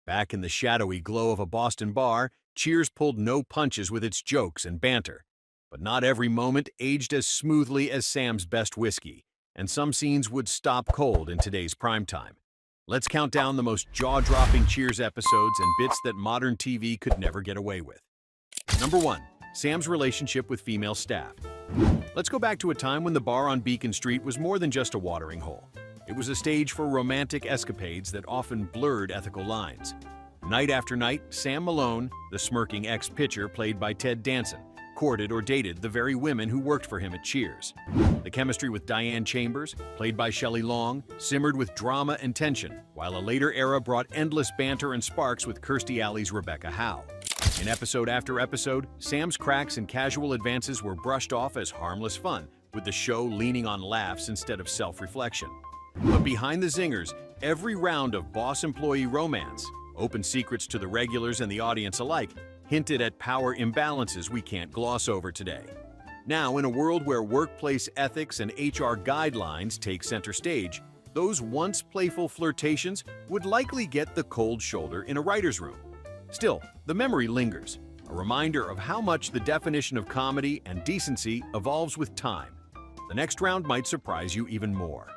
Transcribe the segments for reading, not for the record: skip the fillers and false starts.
Back in the shadowy glow of a Boston bar, Cheers pulled no punches with its jokes and banter. But not every moment aged as smoothly as Sam's best whiskey, and some scenes would stop cold in today's primetime. Let's count down the most jaw-dropping Cheers episodes and bits that modern TV could never get away with. Number 1. Sam's relationship with female staff. Let's go back to a time when the bar on Beacon Street was more than just a watering hole. It was a stage for romantic escapades that often blurred ethical lines. Night after night, Sam Malone, the smirking ex-pitcher played by Ted Danson, courted or dated the very women who worked for him at Cheers. The chemistry with Diane Chambers, played by Shelley Long, simmered with drama and tension, while a later era brought endless banter and sparks with Kirstie Alley's Rebecca Howe. In episode after episode, Sam's cracks and casual advances were brushed off as harmless fun, with the show leaning on laughs instead of self-reflection. But behind the zingers, every round of boss-employee romance, open secrets to the regulars and the audience alike, hinted at power imbalances we can't gloss over today. Now, in a world where workplace ethics and HR guidelines take center stage, those once playful flirtations would likely get the cold shoulder in a writer's room. Still, the memory lingers, a reminder of how much the definition of comedy and decency evolves with time. The next round might surprise you even more.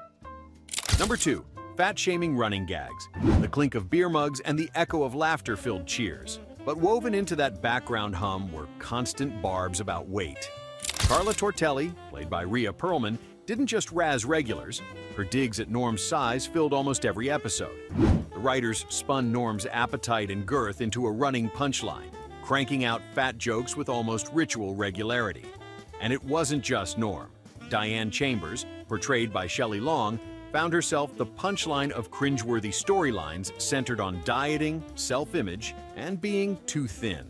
Number 2. Fat-shaming running gags. The clink of beer mugs and the echo of laughter filled Cheers. But woven into that background hum were constant barbs about weight. Carla Tortelli, played by Rhea Perlman, didn't just razz regulars. Her digs at Norm's size filled almost every episode. The writers spun Norm's appetite and girth into a running punchline, cranking out fat jokes with almost ritual regularity. And it wasn't just Norm. Diane Chambers, portrayed by Shelley Long, found herself the punchline of cringeworthy storylines centered on dieting, self-image, and being too thin.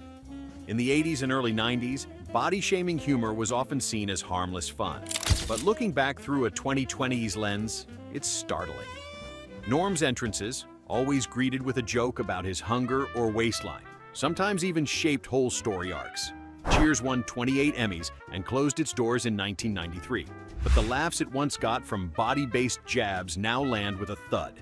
In the 80s and early 90s, body-shaming humor was often seen as harmless fun. But looking back through a 2020s lens, it's startling. Norm's entrances, always greeted with a joke about his hunger or waistline, sometimes even shaped whole story arcs. Cheers won 28 Emmys and closed its doors in 1993. But the laughs it once got from body-based jabs now land with a thud.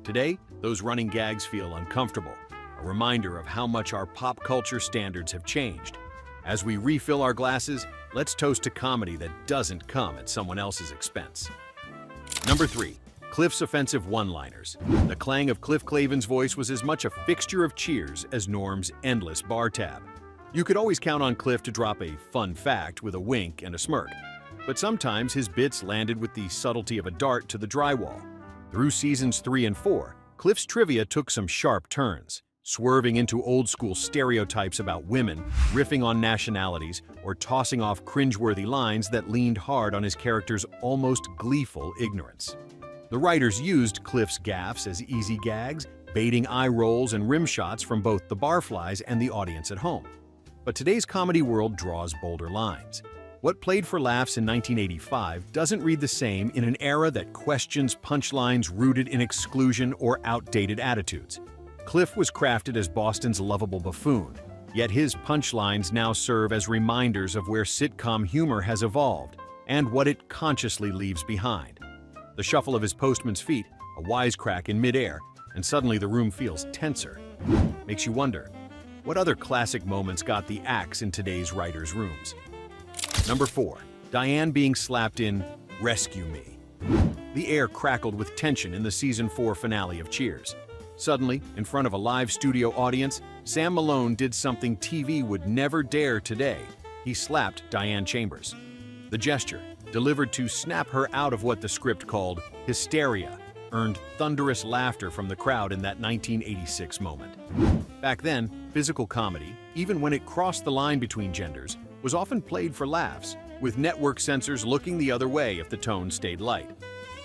Today, those running gags feel uncomfortable, a reminder of how much our pop culture standards have changed. As we refill our glasses, let's toast to comedy that doesn't come at someone else's expense. Number 3. Cliff's offensive one-liners. The clang of Cliff Clavin's voice was as much a fixture of Cheers as Norm's endless bar tab. You could always count on Cliff to drop a fun fact with a wink and a smirk. But sometimes his bits landed with the subtlety of a dart to the drywall. Through seasons 3 and 4, Cliff's trivia took some sharp turns, swerving into old-school stereotypes about women, riffing on nationalities, or tossing off cringeworthy lines that leaned hard on his character's almost gleeful ignorance. The writers used Cliff's gaffes as easy gags, baiting eye rolls and rim shots from both the barflies and the audience at home. But today's comedy world draws bolder lines. What played for laughs in 1985 doesn't read the same in an era that questions punchlines rooted in exclusion or outdated attitudes. Cliff was crafted as Boston's lovable buffoon, yet his punchlines now serve as reminders of where sitcom humor has evolved and what it consciously leaves behind. The shuffle of his postman's feet, a wisecrack in midair, and suddenly the room feels tenser. Makes you wonder, what other classic moments got the axe in today's writers' rooms? Number 4. Diane being slapped in Rescue Me. The air crackled with tension in the season 4 finale of Cheers. Suddenly, in front of a live studio audience, Sam Malone did something TV would never dare today. He slapped Diane Chambers. The gesture, delivered to snap her out of what the script called hysteria, earned thunderous laughter from the crowd in that 1986 moment. Back then, physical comedy, even when it crossed the line between genders, was often played for laughs, with network censors looking the other way if the tone stayed light.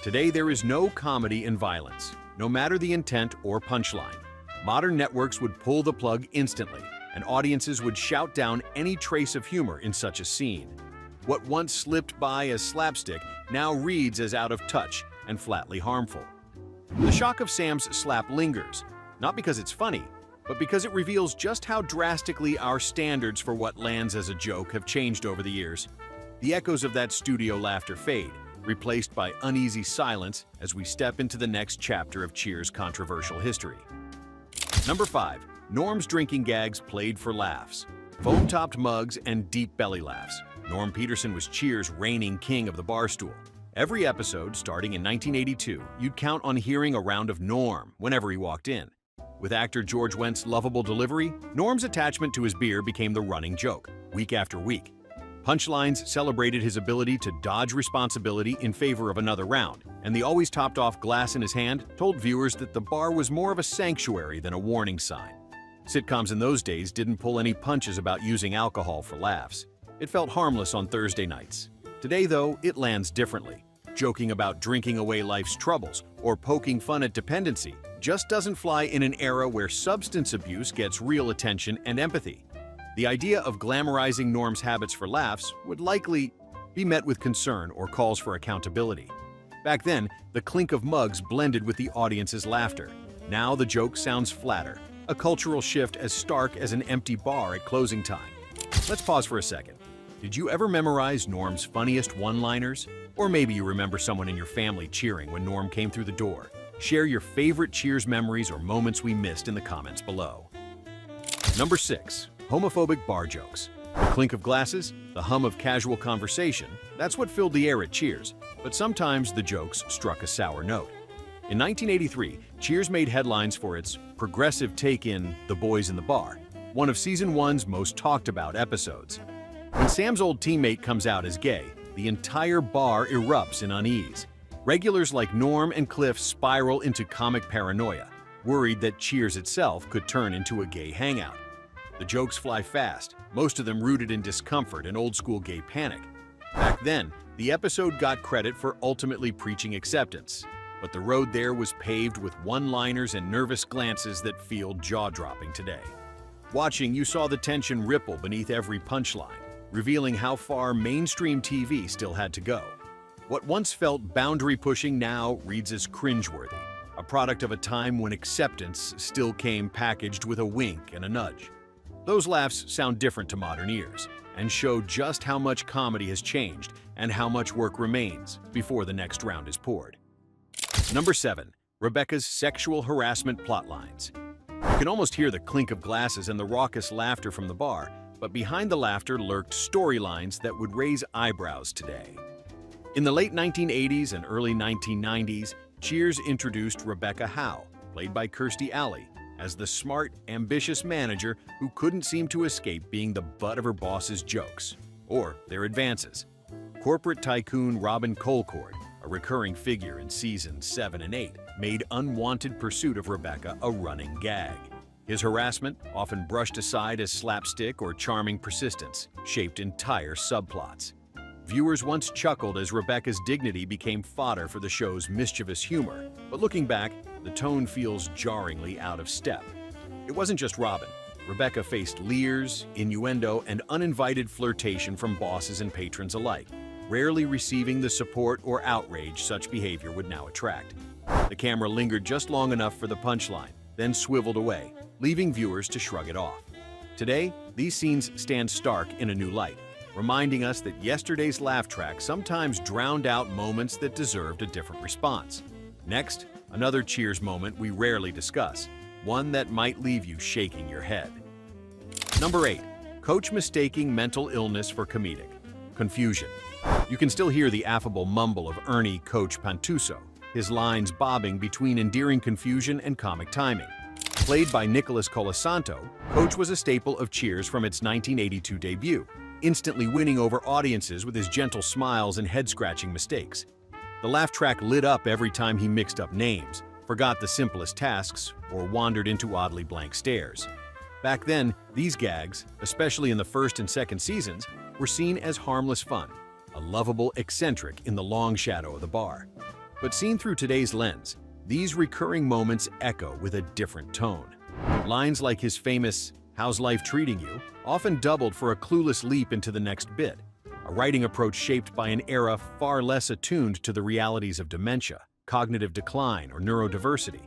Today there is no comedy in violence, no matter the intent or punchline. Modern networks would pull the plug instantly, and audiences would shout down any trace of humor in such a scene. What once slipped by as slapstick now reads as out of touch and flatly harmful. The shock of Sam's slap lingers, not because it's funny, but because it reveals just how drastically our standards for what lands as a joke have changed over the years. The echoes of that studio laughter fade, replaced by uneasy silence as we step into the next chapter of Cheers' controversial history. Number 5. Norm's drinking gags played for laughs. Foam-topped mugs and deep belly laughs. Norm Peterson was Cheers' reigning king of the barstool. Every episode, starting in 1982, you'd count on hearing a round of Norm whenever he walked in. With actor George Wendt's lovable delivery, Norm's attachment to his beer became the running joke, week after week. Punchlines celebrated his ability to dodge responsibility in favor of another round, and the always topped-off glass in his hand told viewers that the bar was more of a sanctuary than a warning sign. Sitcoms in those days didn't pull any punches about using alcohol for laughs. It felt harmless on Thursday nights. Today, though, it lands differently. Joking about drinking away life's troubles or poking fun at dependency just doesn't fly in an era where substance abuse gets real attention and empathy. The idea of glamorizing Norm's habits for laughs would likely be met with concern or calls for accountability. Back then, the clink of mugs blended with the audience's laughter. Now the joke sounds flatter, a cultural shift as stark as an empty bar at closing time. Let's pause for a second. Did you ever memorize Norm's funniest one-liners? Or maybe you remember someone in your family cheering when Norm came through the door. Share your favorite Cheers memories or moments we missed in the comments below. Number 6. Homophobic bar jokes. The clink of glasses, the hum of casual conversation, that's what filled the air at Cheers, but sometimes the jokes struck a sour note. In 1983, Cheers made headlines for its progressive take in The Boys in the Bar, one of Season 1's most talked about episodes. When Sam's old teammate comes out as gay, the entire bar erupts in unease. Regulars like Norm and Cliff spiral into comic paranoia, worried that Cheers itself could turn into a gay hangout. The jokes fly fast, most of them rooted in discomfort and old-school gay panic. Back then, the episode got credit for ultimately preaching acceptance, but the road there was paved with one-liners and nervous glances that feel jaw-dropping today. Watching, you saw the tension ripple beneath every punchline, revealing how far mainstream TV still had to go. What once felt boundary-pushing now reads as cringeworthy, a product of a time when acceptance still came packaged with a wink and a nudge. Those laughs sound different to modern ears and show just how much comedy has changed and how much work remains before the next round is poured. Number 7. Rebecca's sexual harassment plotlines. You can almost hear the clink of glasses and the raucous laughter from the bar, but behind the laughter lurked storylines that would raise eyebrows today. In the late 1980s and early 1990s, Cheers introduced Rebecca Howe, played by Kirstie Alley, as the smart, ambitious manager who couldn't seem to escape being the butt of her boss's jokes, or their advances. Corporate tycoon Robin Colcord, a recurring figure in seasons 7 and 8, made unwanted pursuit of Rebecca a running gag. His harassment, often brushed aside as slapstick or charming persistence, shaped entire subplots. Viewers once chuckled as Rebecca's dignity became fodder for the show's mischievous humor, but looking back, the tone feels jarringly out of step. It wasn't just Robin. Rebecca faced leers, innuendo, and uninvited flirtation from bosses and patrons alike, rarely receiving the support or outrage such behavior would now attract. The camera lingered just long enough for the punchline, then swiveled away, leaving viewers to shrug it off. Today, these scenes stand stark in a new light, reminding us that yesterday's laugh track sometimes drowned out moments that deserved a different response. Next, another Cheers moment we rarely discuss, one that might leave you shaking your head. Number 8. Coach mistaking mental illness for comedic. Confusion. You can still hear the affable mumble of Ernie Coach Pantuso, his lines bobbing between endearing confusion and comic timing. Played by Nicholas Colasanto, Coach was a staple of Cheers from its 1982 debut, instantly winning over audiences with his gentle smiles and head-scratching mistakes. The laugh track lit up every time he mixed up names, forgot the simplest tasks, or wandered into oddly blank stares. Back then, these gags, especially in the first and second seasons, were seen as harmless fun, a lovable eccentric in the long shadow of the bar. But seen through today's lens, these recurring moments echo with a different tone. Lines like his famous, "How's life treating you?" often doubled for a clueless leap into the next bit, a writing approach shaped by an era far less attuned to the realities of dementia, cognitive decline, or neurodiversity.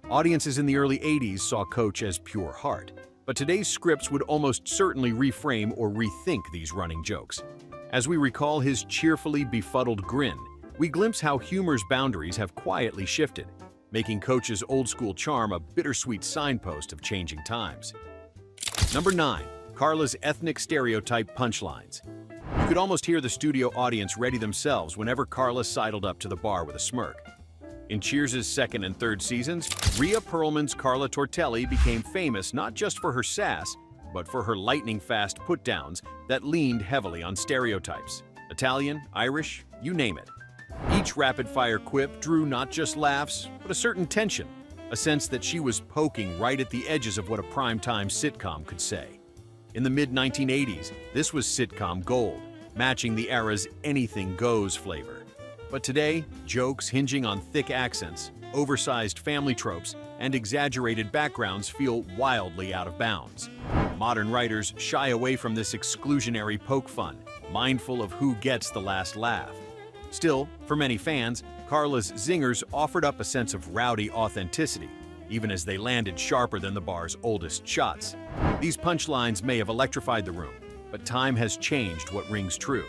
Audiences in the early 80s saw Coach as pure heart, but today's scripts would almost certainly reframe or rethink these running jokes. As we recall his cheerfully befuddled grin, we glimpse how humor's boundaries have quietly shifted. making Coach's old-school charm a bittersweet signpost of changing times. Number 9. Carla's ethnic stereotype punchlines. You could almost hear the studio audience ready themselves whenever Carla sidled up to the bar with a smirk. In Cheers' second and third seasons, Rhea Perlman's Carla Tortelli became famous not just for her sass, but for her lightning-fast put-downs that leaned heavily on stereotypes. Italian, Irish, you name it. Each rapid-fire quip drew not just laughs, but a certain tension, a sense that she was poking right at the edges of what a primetime sitcom could say. In the mid-1980s, this was sitcom gold, matching the era's anything-goes flavor. But today, jokes hinging on thick accents, oversized family tropes, and exaggerated backgrounds feel wildly out of bounds. Modern writers shy away from this exclusionary poke fun, mindful of who gets the last laugh. Still, for many fans, Carla's zingers offered up a sense of rowdy authenticity, even as they landed sharper than the bar's oldest shots. These punchlines may have electrified the room, but time has changed what rings true.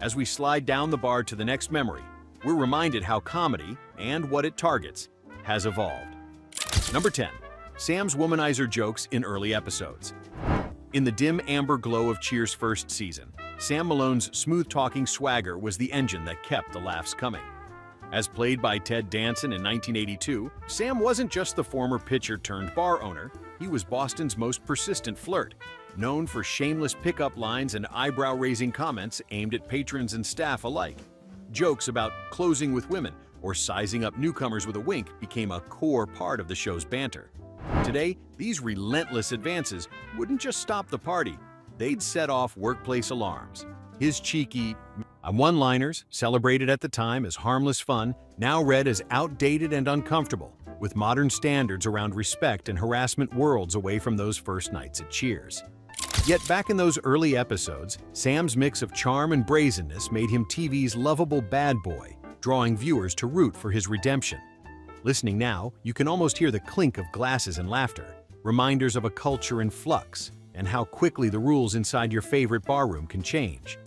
As we slide down the bar to the next memory, we're reminded how comedy, and what it targets, has evolved. Number 10. Sam's womanizer jokes in early episodes. In the dim amber glow of Cheers' first season, Sam Malone's smooth-talking swagger was the engine that kept the laughs coming. As played by Ted Danson in 1982, Sam wasn't just the former pitcher-turned-bar owner, he was Boston's most persistent flirt, known for shameless pickup lines and eyebrow-raising comments aimed at patrons and staff alike. Jokes about closing with women or sizing up newcomers with a wink became a core part of the show's banter. Today, these relentless advances wouldn't just stop the party, they'd set off workplace alarms. His cheeky one-liners, celebrated at the time as harmless fun, now read as outdated and uncomfortable, with modern standards around respect and harassment worlds away from those first nights at Cheers. Yet back in those early episodes, Sam's mix of charm and brazenness made him TV's lovable bad boy, drawing viewers to root for his redemption. Listening now, you can almost hear the clink of glasses and laughter, reminders of a culture in flux, and how quickly the rules inside your favorite barroom can change.